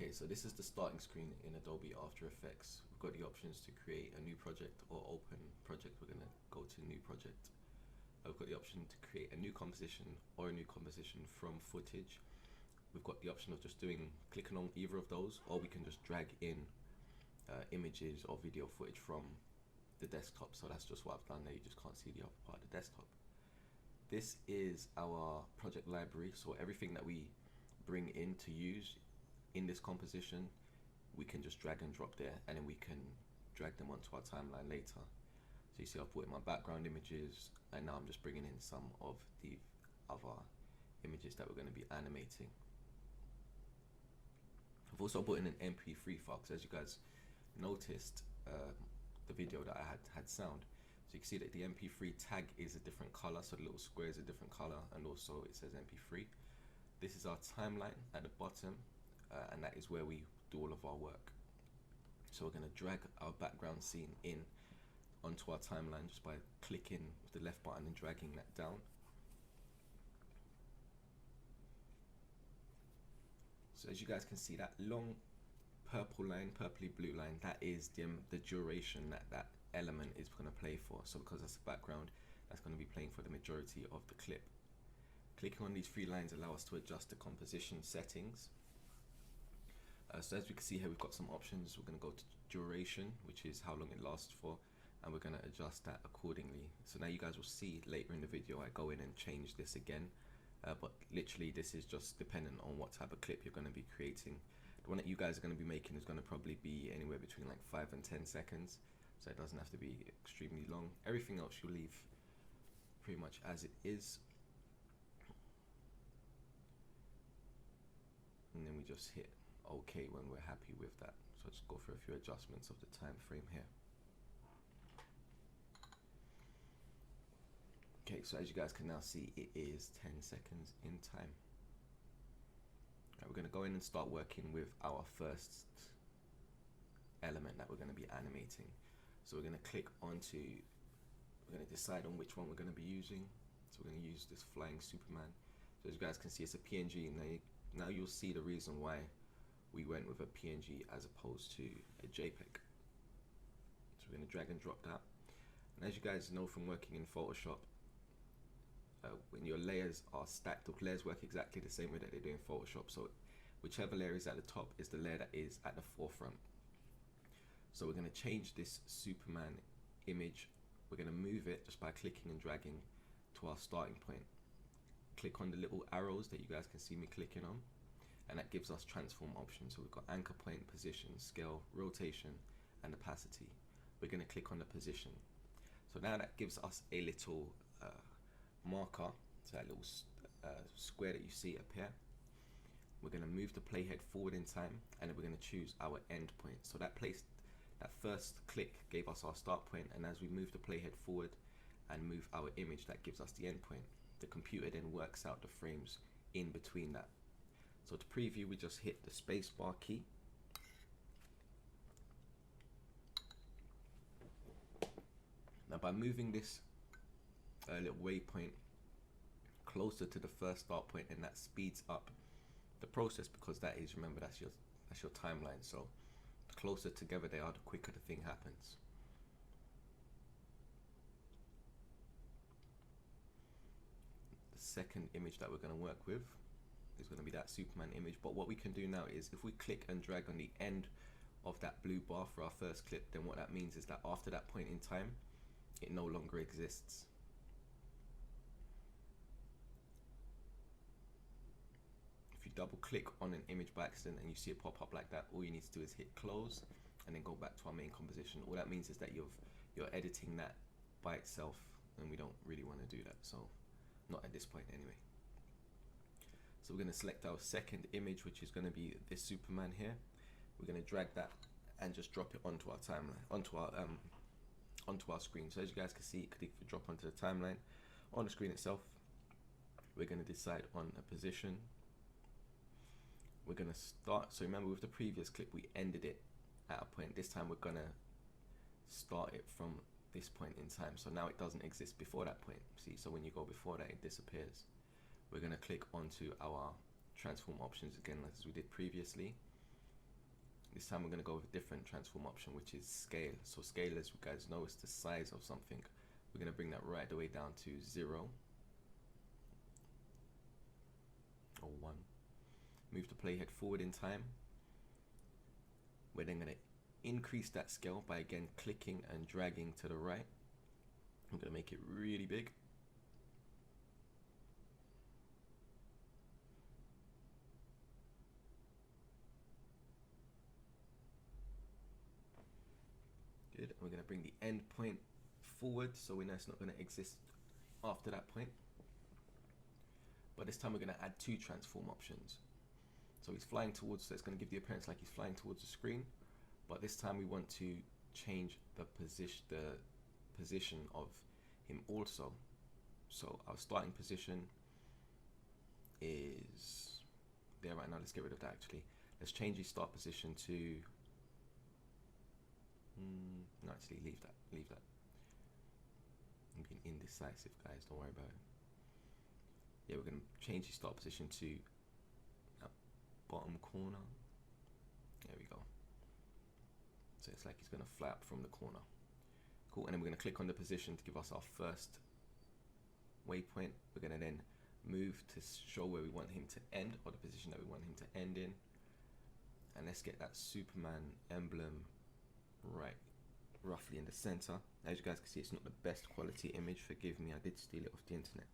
Okay, so this is the starting screen in Adobe After Effects. We've got the options to create a new project or open project. We're going to go to new project. We've got the option to create a new composition or a new composition from footage. We've got the option of just clicking on either of those, or we can just drag in images or video footage from the desktop. So that's just what I've done there. You just can't see the upper part of the desktop. This is our project library, so everything that we bring in to use in this composition, we can just drag and drop there, and then we can drag them onto our timeline later. So you see I've put in my background images, and now I'm just bringing in some of the other images that we're going to be animating. I've also put in an MP3 file, because as you guys noticed, the video that I had sound. So you can see that the MP3 tag is a different color, so the little square is a different color, and also it says MP3. This is our timeline at the bottom, and that is where we do all of our work. So we're going to drag our background scene in onto our timeline just by clicking with the left button and dragging that down. So as you guys can see, that long purple line, purpley blue line, that is the duration that element is going to play for. So because that's the background, that's going to be playing for the majority of the clip. Clicking on these three lines allow us to adjust the composition settings. So as we can see here, we've got some options. We're going to go to duration, which is how long it lasts for, and we're going to adjust that accordingly. So now you guys will see later in the video I go in and change this again, but literally this is just dependent on what type of clip you're going to be creating. The one that you guys are going to be making is going to probably be anywhere between like 5 and 10 seconds, so it doesn't have to be extremely long. Everything else you'll leave pretty much as it is, and then we just hit OK when we're happy with that. So just go through a few adjustments of the time frame here. Okay, so as you guys can now see, it is 10 seconds in time. Right, we're going to go in and start working with our first element that we're going to be animating. So we're going to click onto, we're going to decide on which one we're going to be using. So we're going to use this flying Superman. So as you guys can see, it's a PNG, and now you'll see the reason why we went with a PNG as opposed to a JPEG. So we're going to drag and drop that. And as you guys know from working in Photoshop, when your layers are stacked, the layers work exactly the same way that they do in Photoshop. So whichever layer is at the top is the layer that is at the forefront. So we're going to change this Superman image. We're going to move it just by clicking and dragging to our starting point. Click on the little arrows that you guys can see me clicking on, and that gives us transform options. So we've got anchor point, position, scale, rotation, and opacity. We're going to click on the position. So now that gives us a little marker, so that little square that you see up here. We're going to move the playhead forward in time, and then we're going to choose our end point. So that first click gave us our start point, and as we move the playhead forward and move our image, that gives us the end point. The computer then works out the frames in between that. So to preview, we just hit the space bar key. Now by moving this little waypoint closer to the first start point, and that speeds up the process, because that is, remember, that's your timeline. So the closer together they are, the quicker the thing happens. The second image that we're going to work with is going to be that Superman image, but what we can do now is if we click and drag on the end of that blue bar for our first clip, then what that means is that after that point in time, it no longer exists. If you double click on an image by accident and you see it pop up like that, all you need to do is hit close and then go back to our main composition. All that means is that you're editing that by itself, and we don't really want to do that, so not at this point anyway. So we're going to select our second image, which is going to be this Superman here. We're going to drag that and just drop it onto our timeline, onto our screen. So as you guys can see, it could drop onto the timeline. On the screen itself, we're going to decide on a position. We're going to start, so remember with the previous clip we ended it at a point. This time we're going to start it from this point in time. So now it doesn't exist before that point. See, so when you go before that, it disappears. We're going to click onto our transform options again, as we did previously. This time we're going to go with a different transform option, which is scale. So scale, as you guys know, is the size of something. We're going to bring that right the way down to 0 or 1. Move the playhead forward in time. We're then going to increase that scale by again clicking and dragging to the right. I'm going to make it really big. Good. We're going to bring the end point forward, so we know it's not going to exist after that point. But this time we're going to add 2 transform options. So he's flying towards, so it's going to give the appearance like he's flying towards the screen. But this time we want to change the position of him also. So our starting position is there right now. Let's get rid of that actually. Let's change his start position to no, actually leave that. I'm being indecisive, guys, don't worry about it. Yeah, we're going to change his start position to that bottom corner. There we go. So it's like he's going to fly up from the corner. Cool, and then we're going to click on the position to give us our first waypoint. We're going to then move to show where we want him to end, or the position that we want him to end in. And let's get that Superman emblem right roughly in the center. As you guys can see, it's not the best quality image, forgive me, I did steal it off the internet.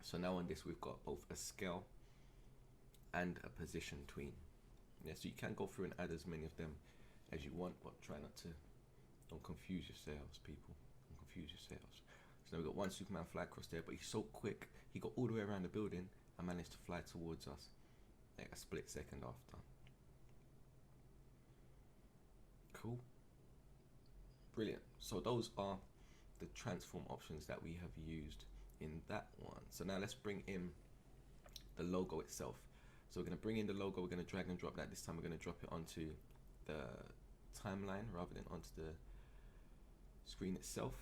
So now on this we've got both a scale and a position tween. Yeah, so you can go through and add as many of them as you want, but try not to, don't confuse yourselves, people, don't confuse yourselves. So now we've got one Superman fly across there, but he's so quick, he got all the way around the building and managed to fly towards us like a split second after. Cool. Brilliant. So those are the transform options that we have used in that one. So now let's bring in the logo itself. So we're going to bring in the logo, we're going to drag and drop that. This time we're going to drop it onto the timeline rather than onto the screen itself.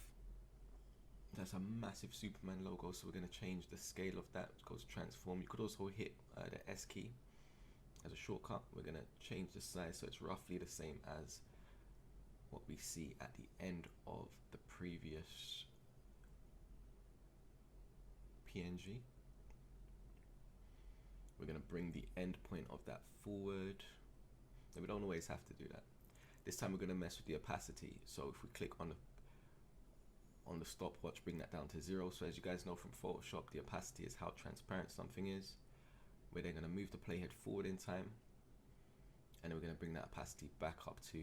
That's a massive Superman logo, so we're going to change the scale of that. It goes transform. You could also hit the S key as a shortcut. We're going to change the size so it's roughly the same as what we see at the end of the previous PNG. We're going to bring the end point of that forward. And we don't always have to do that. This time we're going to mess with the opacity. So if we click on the stopwatch, bring that down to 0. So as you guys know from Photoshop, the opacity is how transparent something is. We're then going to move the playhead forward in time, and then we're going to bring that opacity back up to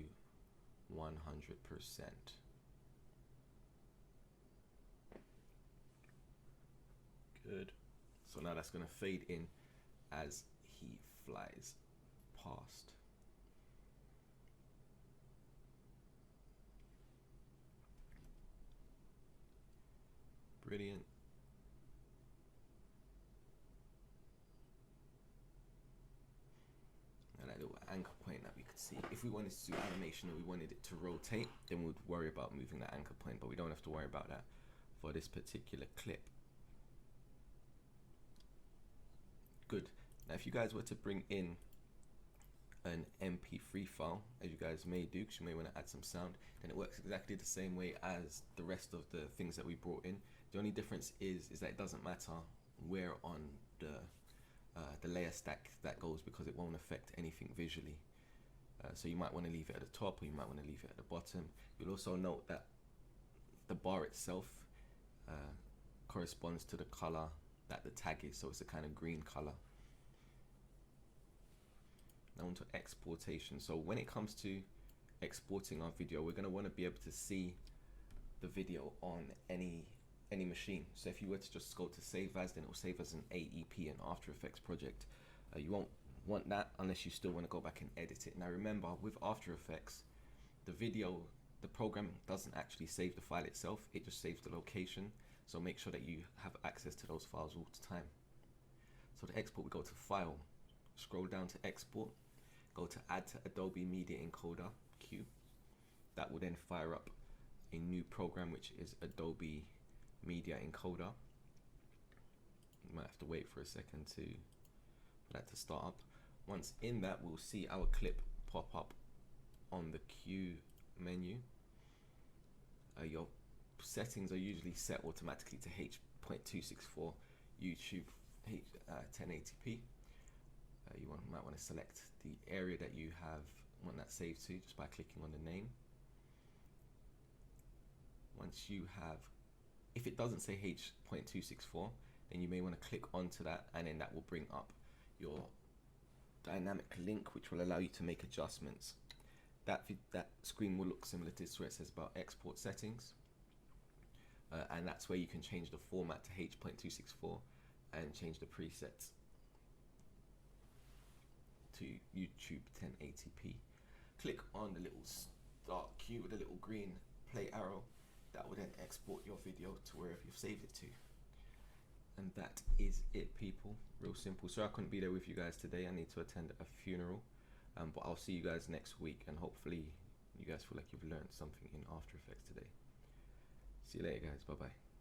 100%. Good. So now that's going to fade in as he flies past. Brilliant. And that little anchor point that we could see. If we wanted to do animation and we wanted it to rotate, then we'd worry about moving that anchor point, but we don't have to worry about that for this particular clip. Good. Now if you guys were to bring in an MP3 file, as you guys may do, because you may want to add some sound, then it works exactly the same way as the rest of the things that we brought in. The only difference is that it doesn't matter where on the layer stack that goes, because it won't affect anything visually. So you might want to leave it at the top, or you might want to leave it at the bottom. You'll also note that the bar itself corresponds to the color that the tag is, so it's a kind of green color. Now onto exportation. So when it comes to exporting our video, we're going to want to be able to see the video on any machine. So if you were to just go to save as, then it will save as an AEP, an After Effects project. You won't want that unless you still want to go back and edit it. Now remember, with After Effects, the program doesn't actually save the file itself, it just saves the location. So make sure that you have access to those files all the time. So to export, we go to File, scroll down to Export, go to Add to Adobe Media Encoder, Q. That will then fire up a new program, which is Adobe Media Encoder. to wait for a second for that to start up. Once in that, we'll see our clip pop up on the Q menu. Your settings are usually set automatically to H.264 YouTube 1080p. Might want to select the area that you want that saved to just by clicking on the name. Once you have, if it doesn't say H.264, then you may want to click onto that, and then that will bring up your dynamic link, which will allow you to make adjustments. That screen will look similar to this, where it says about export settings, and that's where you can change the format to H.264 and change the presets to YouTube 1080p. Click on the little start queue with the little green play arrow. That will then export your video to wherever you've saved it to. And that is it, people. Real simple. So I couldn't be there with you guys today. I need to attend a funeral, but I'll see you guys next week, and hopefully you guys feel like you've learned something in After Effects today. See you later, guys. Bye bye.